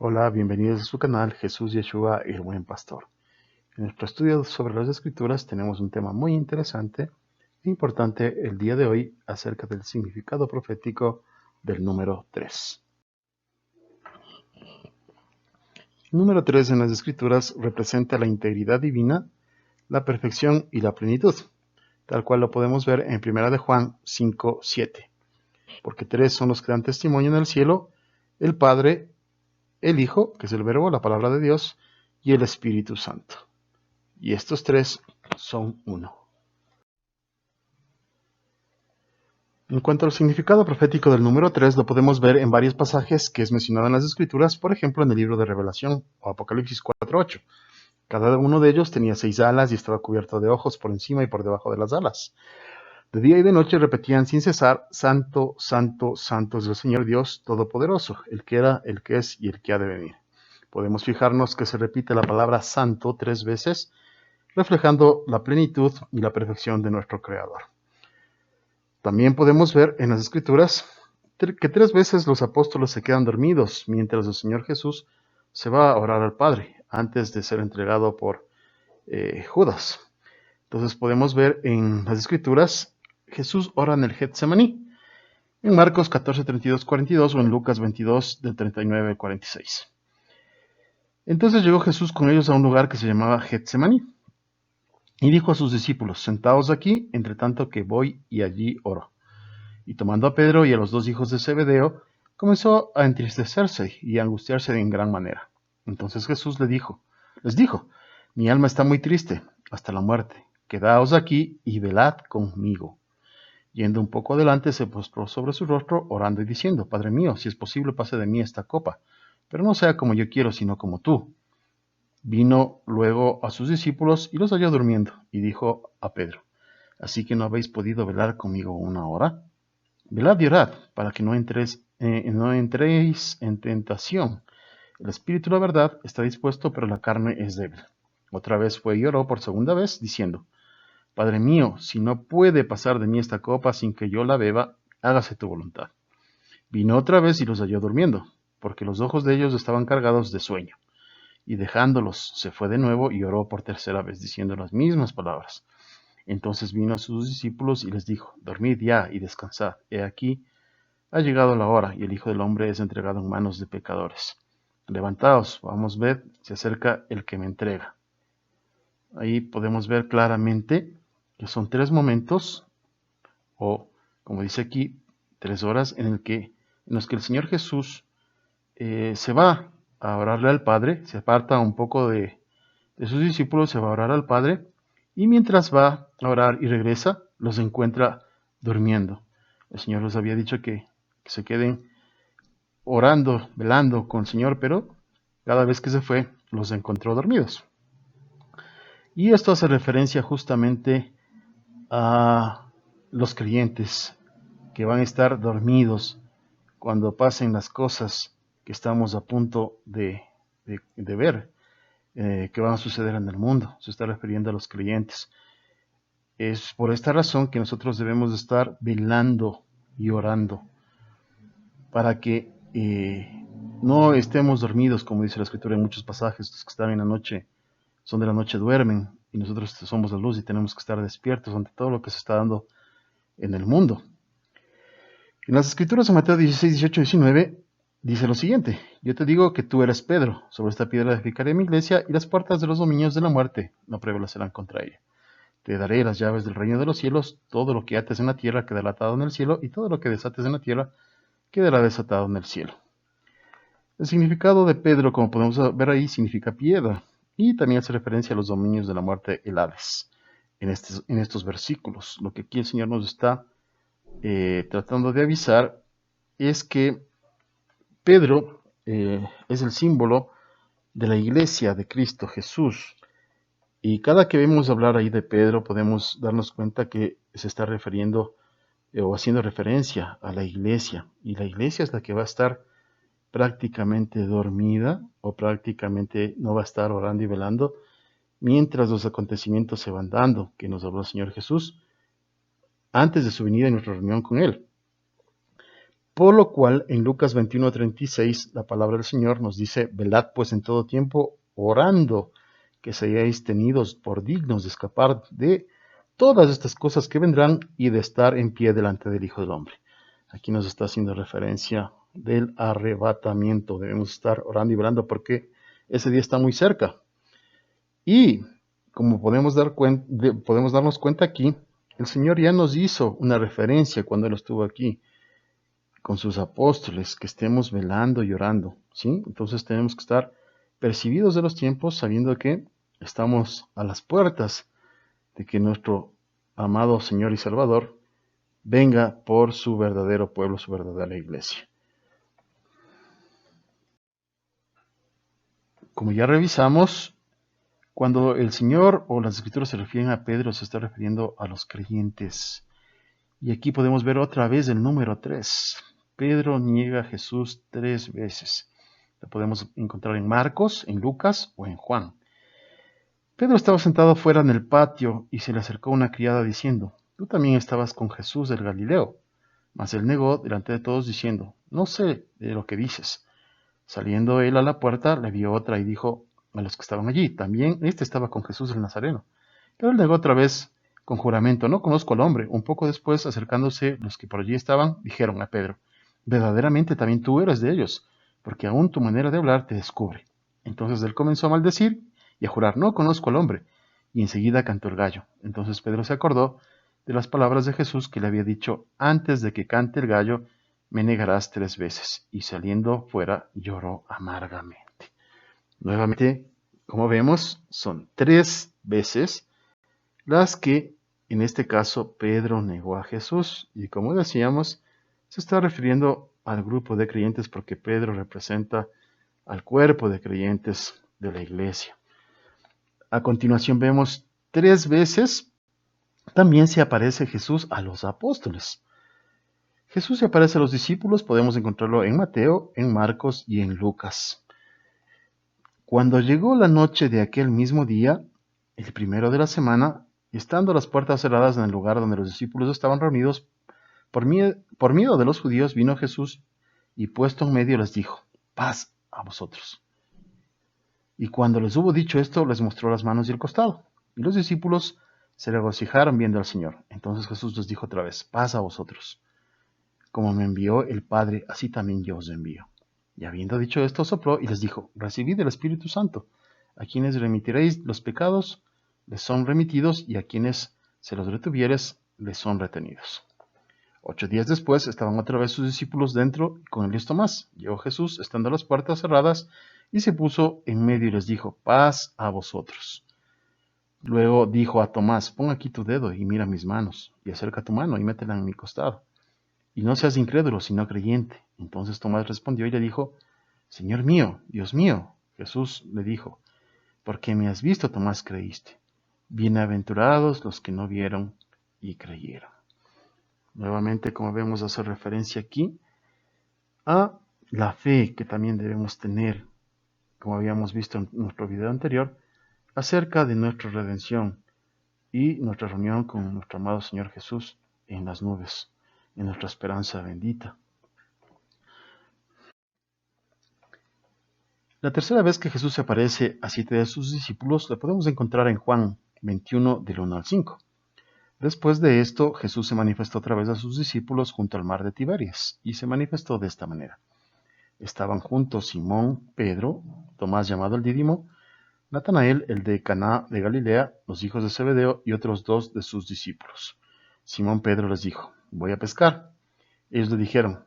Hola, bienvenidos a su canal Jesús Yeshua, el Buen Pastor. En nuestro estudio sobre las Escrituras tenemos un tema muy interesante e importante el día de hoy acerca del significado profético del número 3. El número 3 en las Escrituras representa la integridad divina, la perfección y la plenitud, tal cual lo podemos ver en 1 de Juan 5:7. Porque tres son los que dan testimonio en el cielo: el Padre, el Hijo, que es el Verbo, la palabra de Dios, y el Espíritu Santo. Y estos tres son uno. En cuanto al significado profético del número 3, lo podemos ver en varios pasajes que es mencionado en las Escrituras, por ejemplo en el libro de Revelación o Apocalipsis 4:8. Cada uno de ellos tenía 6 alas y estaba cubierto de ojos por encima y por debajo de las alas. De día y de noche repetían sin cesar: Santo, Santo, Santo es el Señor Dios Todopoderoso, el que era, el que es y el que ha de venir. Podemos fijarnos que se repite la palabra santo 3 veces, reflejando la plenitud y la perfección de nuestro Creador. También podemos ver en las Escrituras que 3 veces los apóstoles se quedan dormidos mientras el Señor Jesús se va a orar al Padre antes de ser entregado por Judas. Entonces podemos ver en las Escrituras Jesús ora en el Getsemaní, en Marcos 14:32-42 o en Lucas 22 del 39 al 46. Entonces llegó Jesús con ellos a un lugar que se llamaba Getsemaní y dijo a sus discípulos: Sentaos aquí, entre tanto que voy y allí oro. Y tomando a Pedro y a los 2 hijos de Zebedeo, comenzó a entristecerse y a angustiarse en gran manera. Entonces Jesús les dijo: Mi alma está muy triste hasta la muerte. Quedaos aquí y velad conmigo. Yendo un poco adelante, se postró sobre su rostro, orando y diciendo: Padre mío, si es posible, pase de mí esta copa, pero no sea como yo quiero, sino como tú. Vino luego a sus discípulos y los halló durmiendo, y dijo a Pedro: ¿Así que no habéis podido velar conmigo 1 hora? Velad y orad, para que no entréis en tentación. El espíritu, la verdad, está dispuesto, pero la carne es débil. Otra vez fue y oró por segunda vez, diciendo: Padre mío, si no puede pasar de mí esta copa sin que yo la beba, hágase tu voluntad. Vino otra vez y los halló durmiendo, porque los ojos de ellos estaban cargados de sueño. Y dejándolos, se fue de nuevo y oró por tercera vez, diciendo las mismas palabras. Entonces vino a sus discípulos y les dijo: Dormid ya y descansad. He aquí, ha llegado la hora, y el Hijo del Hombre es entregado en manos de pecadores. Levantaos, vamos, ved, se acerca el que me entrega. Ahí podemos ver claramente que son 3 momentos, o como dice aquí, 3 horas en los que el Señor Jesús se va a orarle al Padre, se aparta un poco de sus discípulos, se va a orar al Padre, y mientras va a orar y regresa, los encuentra durmiendo. El Señor les había dicho que se queden orando, velando con el Señor, pero cada vez que se fue, los encontró dormidos. Y esto hace referencia justamente a los creyentes que van a estar dormidos cuando pasen las cosas que estamos a punto de ver, que van a suceder en el mundo. Se está refiriendo a los creyentes. Es por esta razón que nosotros debemos estar velando y orando para que no estemos dormidos, como dice la Escritura en muchos pasajes. Los que están en la noche son de la noche, duermen, y nosotros somos la luz y tenemos que estar despiertos ante todo lo que se está dando en el mundo. En las Escrituras, en Mateo 16, 18 y 19, dice lo siguiente: Yo te digo que tú eres Pedro, sobre esta piedra edificaré mi iglesia, y las puertas de los dominios de la muerte no prevalecerán contra ella. Te daré las llaves del reino de los cielos. Todo lo que ates en la tierra quedará atado en el cielo, y todo lo que desates en la tierra quedará desatado en el cielo. El significado de Pedro, como podemos ver ahí, significa piedra, y también hace referencia a los dominios de la muerte, el Hades, en estos versículos. Lo que aquí el Señor nos está tratando de avisar es que Pedro es el símbolo de la iglesia de Cristo Jesús. Y cada que vemos hablar ahí de Pedro, podemos darnos cuenta que se está refiriendo o haciendo referencia a la iglesia. Y la iglesia es la que va a estar prácticamente dormida, o prácticamente no va a estar orando y velando mientras los acontecimientos se van dando, que nos habló el Señor Jesús antes de su venida y nuestra reunión con Él. Por lo cual, en Lucas 21:36, la palabra del Señor nos dice, velad pues en todo tiempo, orando, que seáis tenidos por dignos de escapar de todas estas cosas que vendrán y de estar en pie delante del Hijo del Hombre. Aquí nos está haciendo referencia del arrebatamiento. Debemos estar orando y velando porque ese día está muy cerca. Y como podemos darnos cuenta aquí, el Señor ya nos hizo una referencia cuando Él estuvo aquí con sus apóstoles, que estemos velando y orando, ¿sí? Entonces tenemos que estar percibidos de los tiempos, sabiendo que estamos a las puertas de que nuestro amado Señor y Salvador venga por su verdadero pueblo, su verdadera iglesia. Como ya revisamos, cuando el Señor o las Escrituras se refieren a Pedro, se está refiriendo a los creyentes. Y aquí podemos ver otra vez el número 3. Pedro niega a Jesús 3 veces. Lo podemos encontrar en Marcos, en Lucas o en Juan. Pedro estaba sentado fuera en el patio y se le acercó una criada diciendo, tú también estabas con Jesús del Galileo. Mas él negó delante de todos diciendo, no sé de lo que dices. Saliendo él a la puerta, le vio otra y dijo a los que estaban allí, también este estaba con Jesús el Nazareno. Pero él negó otra vez con juramento, no conozco al hombre. Un poco después, acercándose los que por allí estaban, dijeron a Pedro, verdaderamente también tú eres de ellos, porque aún tu manera de hablar te descubre. Entonces él comenzó a maldecir y a jurar, no conozco al hombre. Y enseguida cantó el gallo. Entonces Pedro se acordó de las palabras de Jesús que le había dicho, antes de que cante el gallo, me negarás 3 veces. Y saliendo fuera, lloró amargamente. Nuevamente, como vemos, son 3 veces las que, en este caso, Pedro negó a Jesús. Y como decíamos, se está refiriendo al grupo de creyentes porque Pedro representa al cuerpo de creyentes de la iglesia. A continuación vemos 3 veces también se aparece Jesús a los apóstoles. Jesús se aparece a los discípulos, podemos encontrarlo en Mateo, en Marcos y en Lucas. Cuando llegó la noche de aquel mismo día, el primero de la semana, estando las puertas cerradas en el lugar donde los discípulos estaban reunidos, por miedo de los judíos, vino Jesús y puesto en medio les dijo, paz a vosotros. Y cuando les hubo dicho esto, les mostró las manos y el costado. Y los discípulos se regocijaron viendo al Señor. Entonces Jesús les dijo otra vez, paz a vosotros. Como me envió el Padre, así también yo os envío. Y habiendo dicho esto, sopló y les dijo, recibid el Espíritu Santo. A quienes remitiréis los pecados, les son remitidos, y a quienes se los retuvieres, les son retenidos. 8 días después estaban otra vez sus discípulos dentro, y con ellos Tomás. Llegó Jesús, estando las puertas cerradas, y se puso en medio y les dijo, paz a vosotros. Luego dijo a Tomás, pon aquí tu dedo y mira mis manos, y acerca tu mano y métela en mi costado. Y no seas incrédulo, sino creyente. Entonces Tomás respondió y le dijo, Señor mío, Dios mío. Jesús le dijo, porque me has visto, Tomás, creíste. Bienaventurados los que no vieron y creyeron. Nuevamente, como vemos, hace referencia aquí a la fe que también debemos tener, como habíamos visto en nuestro video anterior, acerca de nuestra redención y nuestra reunión con nuestro amado Señor Jesús en las nubes, en nuestra esperanza bendita. La tercera vez que Jesús se aparece a 7 de sus discípulos la podemos encontrar en Juan 21 del 1 al 5. Después de esto, Jesús se manifestó otra vez a sus discípulos junto al mar de Tiberias, y se manifestó de esta manera. Estaban juntos Simón, Pedro, Tomás llamado el Dídimo, Natanael, el de Caná de Galilea, los hijos de Zebedeo y otros 2 de sus discípulos. Simón Pedro les dijo, voy a pescar. Ellos le dijeron,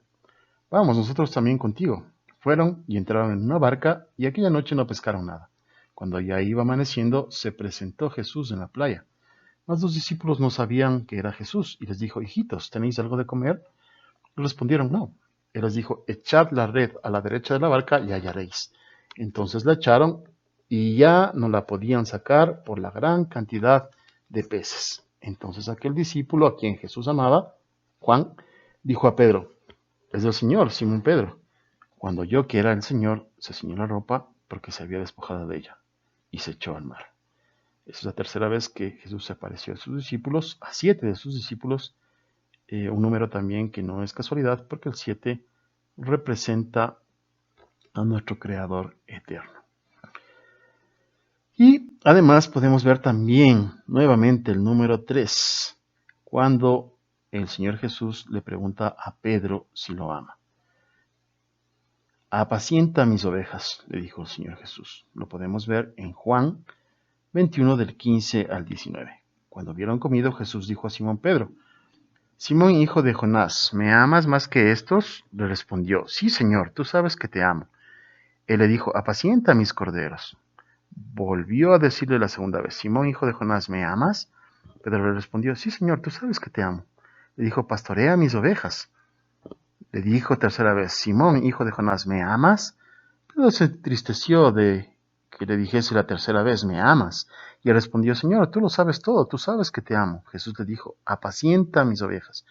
vamos nosotros también contigo. Fueron y entraron en una barca, y aquella noche no pescaron nada. Cuando ya iba amaneciendo, se presentó Jesús en la playa. Mas los discípulos no sabían que era Jesús, y les dijo, hijitos, ¿tenéis algo de comer? Y respondieron, no. Él les dijo, echad la red a la derecha de la barca y hallaréis. Entonces la echaron, y ya no la podían sacar por la gran cantidad de peces. Entonces aquel discípulo a quien Jesús amaba, Juan, dijo a Pedro, es del Señor, Simón Pedro. Cuando oyó que era el Señor, se ciñó la ropa porque se había despojado de ella, y se echó al mar. Esa es la tercera vez que Jesús se apareció a sus discípulos, a 7 de sus discípulos, un número también que no es casualidad, porque el 7 representa a nuestro Creador eterno. Y además podemos ver también nuevamente el número 3, cuando el Señor Jesús le pregunta a Pedro si lo ama. Apacienta mis ovejas, le dijo el Señor Jesús. Lo podemos ver en Juan 21 del 15 al 19. Cuando hubieron comido, Jesús dijo a Simón Pedro: Simón, hijo de Jonás, ¿me amas más que estos? Le respondió: Sí, Señor, tú sabes que te amo. Él le dijo: apacienta mis corderos. Volvió a decirle la segunda vez: Simón, hijo de Jonás, ¿me amas? Pedro le respondió: Sí, Señor, tú sabes que te amo. Le dijo: pastorea mis ovejas. Le dijo tercera vez: Simón, hijo de Jonás, ¿me amas? Pedro se entristeció de que le dijese la tercera vez: ¿me amas? Y él respondió: Señor, tú lo sabes todo, tú sabes que te amo. Jesús le dijo: apacienta mis ovejas.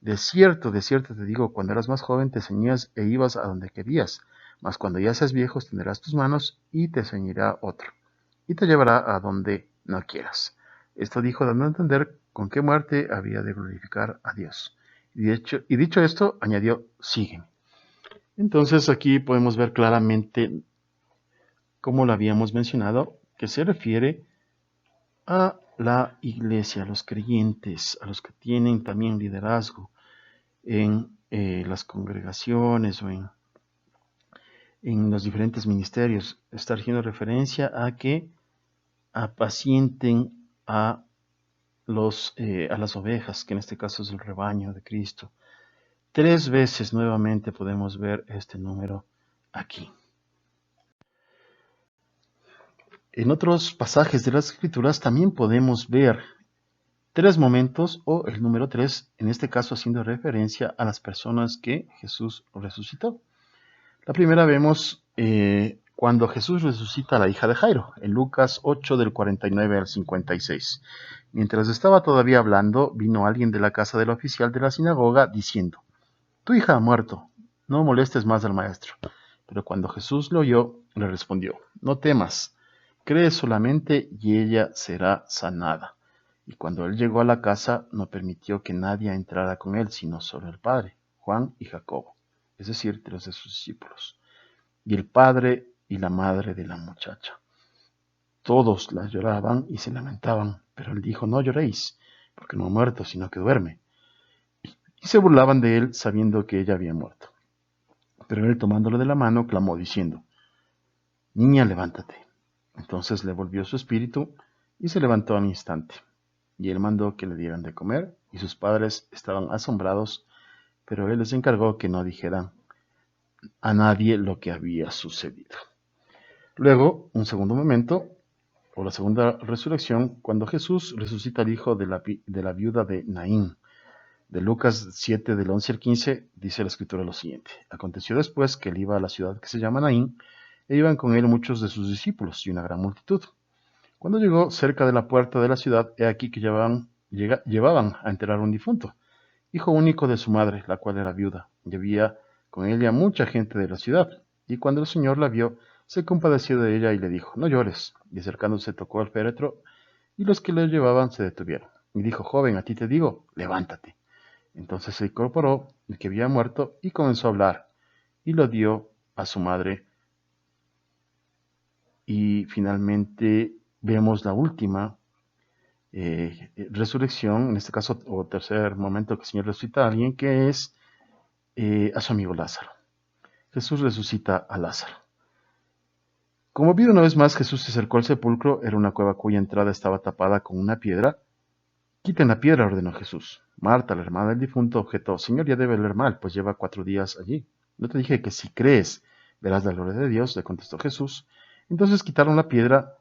De cierto te digo, cuando eras más joven te ceñías e ibas a donde querías, mas cuando ya seas viejo extenderás tus manos y te ceñirá otro, y te llevará a donde no quieras. Esto dijo dando a entender con qué muerte había de glorificar a Dios. Y dicho esto, añadió: sígueme. Entonces aquí podemos ver claramente, como lo habíamos mencionado, que se refiere a la iglesia, a los creyentes, a los que tienen también liderazgo en las congregaciones o en los diferentes ministerios. Está haciendo referencia a que apacienten a las ovejas, que en este caso es el rebaño de Cristo. 3 veces nuevamente podemos ver este número aquí. En otros pasajes de las Escrituras también podemos ver 3 momentos o el número 3, en este caso haciendo referencia a las personas que Jesús resucitó. La primera vemos cuando Jesús resucita a la hija de Jairo, en Lucas 8 del 49 al 56. Mientras estaba todavía hablando, vino alguien de la casa del oficial de la sinagoga diciendo: Tu hija ha muerto, no molestes más al maestro. Pero cuando Jesús lo oyó, le respondió: No temas, cree solamente y ella será sanada. Y cuando él llegó a la casa, no permitió que nadie entrara con él, sino solo el padre, Juan y Jacobo, es decir, 3 de sus discípulos, y el padre y la madre de la muchacha. Todos la lloraban y se lamentaban, pero él dijo: No lloréis, porque no ha muerto, sino que duerme. Y se burlaban de él, sabiendo que ella había muerto. Pero él, tomándolo de la mano, clamó diciendo: Niña, levántate. Entonces le volvió su espíritu y se levantó al instante. Y él mandó que le dieran de comer, y sus padres estaban asombrados, pero él les encargó que no dijeran a nadie lo que había sucedido. Luego, un segundo momento, o la segunda resurrección, cuando Jesús resucita al hijo de la viuda de Naín. De Lucas 7, del 11 al 15, dice la escritura lo siguiente: Aconteció después que él iba a la ciudad que se llama Naín, e iban con él muchos de sus discípulos y una gran multitud. Cuando llegó cerca de la puerta de la ciudad, he aquí que llevaban a enterrar un difunto, hijo único de su madre, la cual era viuda, y había con ella mucha gente de la ciudad. Y cuando el Señor la vio, se compadeció de ella y le dijo: No llores. Y acercándose tocó al féretro, y los que le llevaban se detuvieron. Y dijo: Joven, a ti te digo, levántate. Entonces se incorporó el que había muerto y comenzó a hablar, y lo dio a su madre. Y finalmente vemos la última resurrección, en este caso, o tercer momento que el Señor resucita a alguien, que es a su amigo Lázaro. Jesús resucita a Lázaro. Como vio una vez más, Jesús se acercó al sepulcro. Era una cueva cuya entrada estaba tapada con una piedra. Quiten la piedra, ordenó Jesús. Marta, la hermana del difunto, objetó: Señor, ya debe oler mal, pues lleva 4 días allí. ¿No te dije que si crees verás la gloria de Dios?, le contestó Jesús. Entonces quitaron la piedra.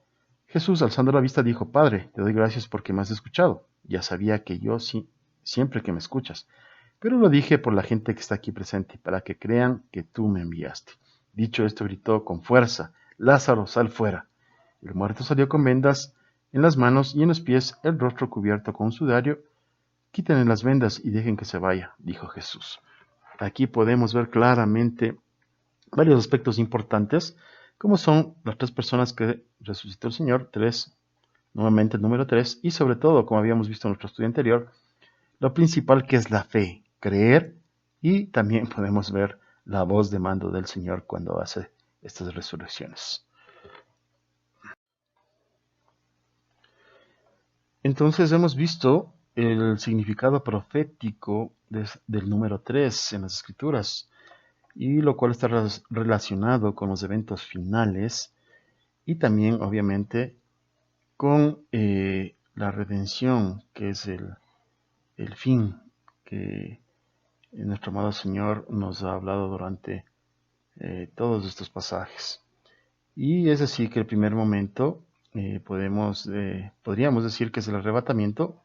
Jesús, alzando la vista, dijo: Padre, te doy gracias porque me has escuchado. Ya sabía que yo sí, siempre que me escuchas. Pero lo dije por la gente que está aquí presente, para que crean que tú me enviaste. Dicho esto, gritó con fuerza: Lázaro, sal fuera. El muerto salió con vendas en las manos y en los pies, el rostro cubierto con un sudario. Quítenle las vendas y dejen que se vaya, dijo Jesús. Aquí podemos ver claramente varios aspectos importantes, como son las 3 personas que resucitó el Señor, 3, nuevamente el número 3, y sobre todo, como habíamos visto en nuestro estudio anterior, lo principal que es la fe, creer, y también podemos ver la voz de mando del Señor cuando hace estas resurrecciones. Entonces hemos visto el significado profético del número 3 en las Escrituras, y lo cual está relacionado con los eventos finales y también obviamente con la redención, que es el fin que nuestro amado Señor nos ha hablado durante todos estos pasajes. Y es así que el primer momento podríamos decir que es el arrebatamiento,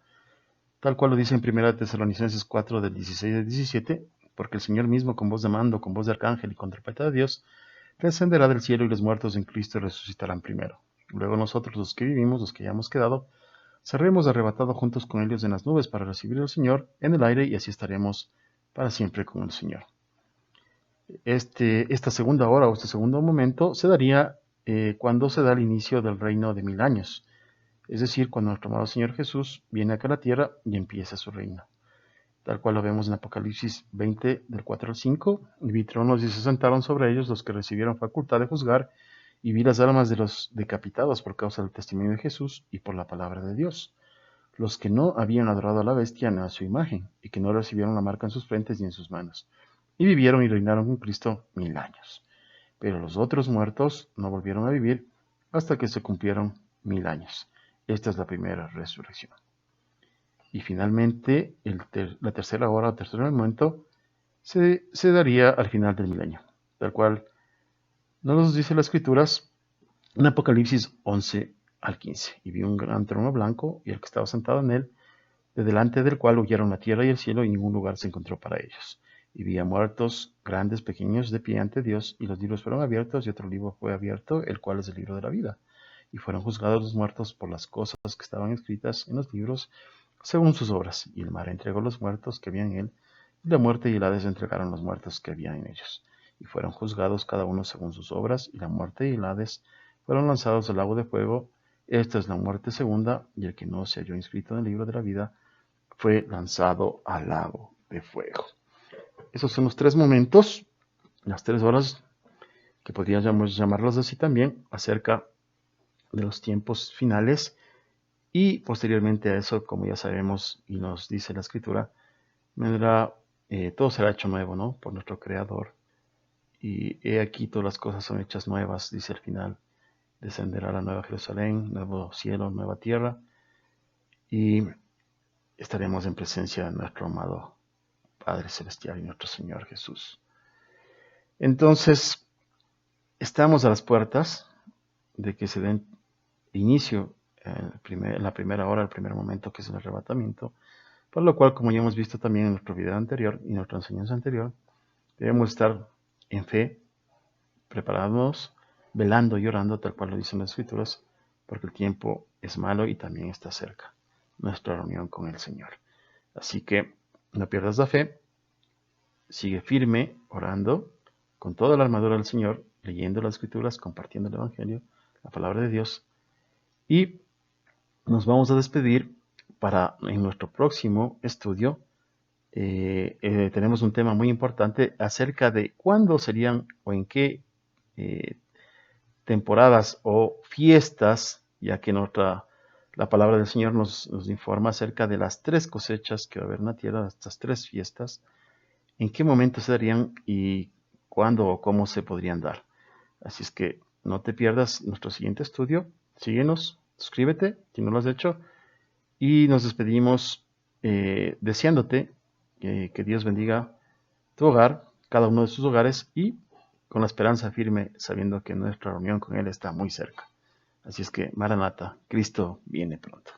tal cual lo dice en 1 Tesalonicenses 4 del 16 al 17, porque el Señor mismo con voz de mando, con voz de arcángel y con trompeta de Dios, descenderá del cielo y los muertos en Cristo resucitarán primero. Luego nosotros los que vivimos, los que hayamos quedado, seremos arrebatados juntos con ellos en las nubes para recibir al Señor en el aire y así estaremos para siempre con el Señor. Esta segunda hora o este segundo momento se daría cuando se da el inicio del reino de 1000 años, es decir, cuando nuestro amado Señor Jesús viene acá a la tierra y empieza su reino. Tal cual lo vemos en Apocalipsis 20, del 4 al 5, y vi tronos y se sentaron sobre ellos los que recibieron facultad de juzgar, y vi las almas de los decapitados por causa del testimonio de Jesús y por la palabra de Dios, los que no habían adorado a la bestia ni a su imagen, y que no recibieron la marca en sus frentes ni en sus manos, y vivieron y reinaron con Cristo 1000 años. Pero los otros muertos no volvieron a vivir hasta que se cumplieron 1000 años. Esta es la primera resurrección. Y finalmente, la tercera hora, el tercer momento, se daría al final del milenio, tal cual nos dice las Escrituras en Apocalipsis 11 al 15. Y vi un gran trono blanco y el que estaba sentado en él, de delante del cual huyeron la tierra y el cielo, y ningún lugar se encontró para ellos. Y vi a muertos, grandes, pequeños, de pie ante Dios, y los libros fueron abiertos, y otro libro fue abierto, el cual es el libro de la vida. Y fueron juzgados los muertos por las cosas que estaban escritas en los libros, según sus obras. Y el mar entregó los muertos que había en él, y la muerte y el Hades entregaron los muertos que había en ellos. Y fueron juzgados cada uno según sus obras, y la muerte y el Hades fueron lanzados al lago de fuego. Esta es la muerte segunda, y el que no se halló inscrito en el libro de la vida fue lanzado al lago de fuego. Esos son los tres momentos, las 3 horas, que podríamos llamarlos así también, acerca de los tiempos finales. Y posteriormente a eso, como ya sabemos y nos dice la Escritura, vendrá, todo será hecho nuevo, ¿no? Por nuestro Creador. Y he aquí todas las cosas son hechas nuevas, dice al final. Descenderá la nueva Jerusalén, nuevo cielo, nueva tierra. Y estaremos en presencia de nuestro amado Padre Celestial y nuestro Señor Jesús. Entonces, estamos a las puertas de que se den inicio en la primera hora, el primer momento, que es el arrebatamiento, por lo cual, como ya hemos visto también en nuestro video anterior y nuestra enseñanza anterior, debemos estar en fe, preparándonos, velando y orando, tal cual lo dicen las Escrituras, porque el tiempo es malo y también está cerca nuestra reunión con el Señor. Así que no pierdas la fe, sigue firme, orando, con toda la armadura del Señor, leyendo las Escrituras, compartiendo el Evangelio, la palabra de Dios, y nos vamos a despedir para en nuestro próximo estudio. Tenemos un tema muy importante acerca de cuándo serían o en qué temporadas o fiestas, ya que la palabra del Señor nos informa acerca de las 3 cosechas que va a haber en la tierra, estas 3 fiestas, en qué momento se darían y cuándo o cómo se podrían dar. Así es que no te pierdas nuestro siguiente estudio. Síguenos, suscríbete si no lo has hecho, y nos despedimos deseándote que Dios bendiga tu hogar, cada uno de sus hogares, y con la esperanza firme, sabiendo que nuestra reunión con Él está muy cerca. Así es que, Maranata, Cristo viene pronto.